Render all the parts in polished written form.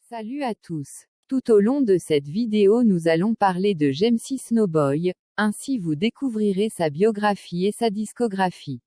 Salut à tous. Tout au long de cette vidéo nous allons parler de Jemsy Snowboy, ainsi vous découvrirez sa biographie et sa discographie.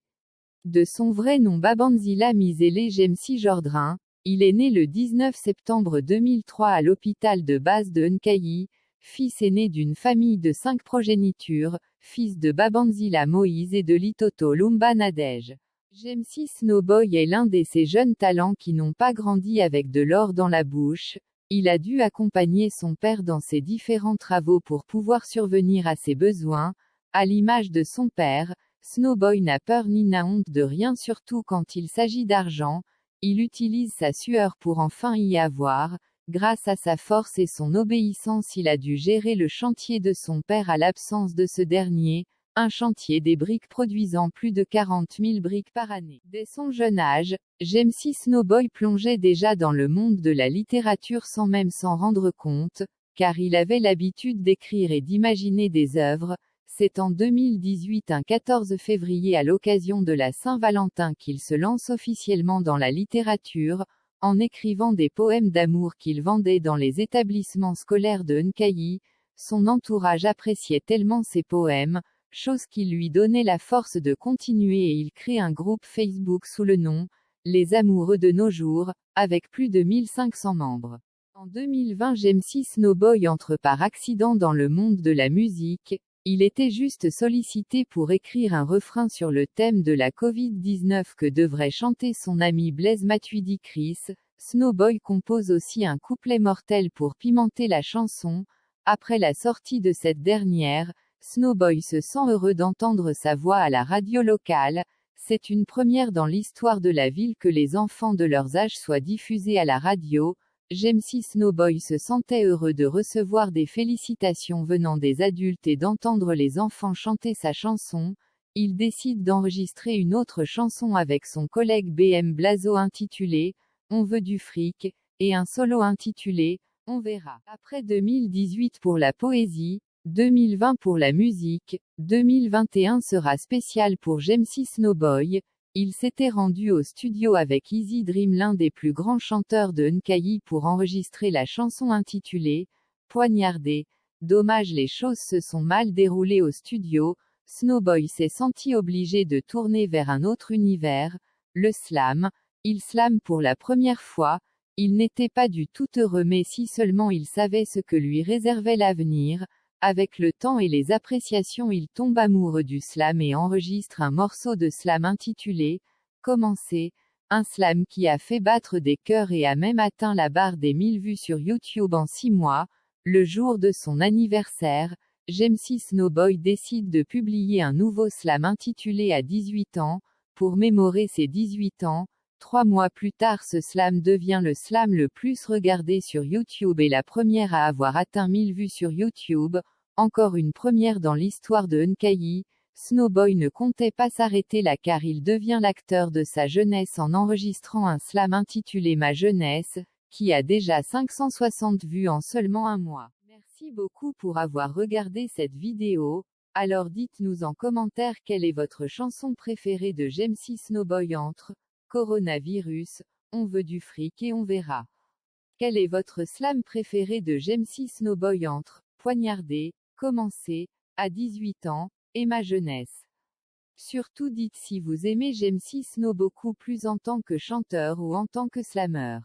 De son vrai nom Babanzila Mizele Jemsy Jordrin, il est né le 19 septembre 2003 à l'hôpital de base de Nkayi, fils aîné d'une famille de 5 progénitures, fils de Babanzila Moïse et de Litoto Lumba Nadej. Jemsy Snowboy est l'un de ces jeunes talents qui n'ont pas grandi avec de l'or dans la bouche. Il a dû accompagner son père dans ses différents travaux pour pouvoir survenir à ses besoins. À l'image de son père, Snowboy n'a peur ni n'a honte de rien, surtout quand il s'agit d'argent. Il utilise sa sueur pour enfin y avoir. Grâce à sa force et son obéissance, il a dû gérer le chantier de son père à l'absence de ce dernier. Un chantier des briques produisant plus de 40 000 briques par année. Dès son jeune âge, Jemsy Snowboy plongeait déjà dans le monde de la littérature sans même s'en rendre compte, car il avait l'habitude d'écrire et d'imaginer des œuvres. C'est en 2018, un 14 février à l'occasion de la Saint-Valentin qu'il se lance officiellement dans la littérature, en écrivant des poèmes d'amour qu'il vendait dans les établissements scolaires de Nkayi. Son entourage appréciait tellement ses poèmes, chose qui lui donnait la force de continuer, et il crée un groupe Facebook sous le nom « Les Amoureux de nos jours », avec plus de 1500 membres. En 2020, Jemsy Snowboy entre par accident dans le monde de la musique. Il était juste sollicité pour écrire un refrain sur le thème de la Covid-19 que devrait chanter son ami Blaise Matuidi Chris. Snowboy compose aussi un couplet mortel pour pimenter la chanson. Après la sortie de cette dernière, Snowboy se sent heureux d'entendre sa voix à la radio locale. C'est une première dans l'histoire de la ville que les enfants de leurs âges soient diffusés à la radio. Jemsy Snowboy se sentait heureux de recevoir des félicitations venant des adultes et d'entendre les enfants chanter sa chanson. Il décide d'enregistrer une autre chanson avec son collègue BM Blazo intitulée « On veut du fric » et un solo intitulé « On verra ». Après 2018 pour la poésie, 2020 pour la musique, 2021 sera spécial pour Jemsy Snowboy. Il s'était rendu au studio avec Easy Dream, l'un des plus grands chanteurs de Nkayi, pour enregistrer la chanson intitulée « Poignardé ». Dommage, les choses se sont mal déroulées au studio. Snowboy s'est senti obligé de tourner vers un autre univers, le slam. Il slam pour la première fois. Il n'était pas du tout heureux, mais si seulement il savait ce que lui réservait l'avenir. Avec le temps et les appréciations, il tombe amoureux du slam et enregistre un morceau de slam intitulé « Commencer », un slam qui a fait battre des cœurs et a même atteint la barre des 1000 vues sur YouTube en 6 mois. Le jour de son anniversaire, Jemsy Snowboy décide de publier un nouveau slam intitulé « À 18 ans », pour mémorer ses 18 ans. 3 mois plus tard, ce slam devient le slam le plus regardé sur YouTube et la première à avoir atteint 1000 vues sur YouTube. Encore une première dans l'histoire de Nkayi. Snowboy ne comptait pas s'arrêter là, car il devient l'acteur de sa jeunesse en enregistrant un slam intitulé Ma jeunesse, qui a déjà 560 vues en seulement un mois. Merci beaucoup pour avoir regardé cette vidéo. Alors dites-nous en commentaire quelle est votre chanson préférée de Jemsy Snowboy entre Coronavirus, On veut du fric et On verra. Quel est votre slam préféré de Jemsy Snowboy entre Poignardé, Commencer, À 18 ans, et Ma jeunesse? Surtout dites si vous aimez Jemsy Snow beaucoup plus en tant que chanteur ou en tant que slammer.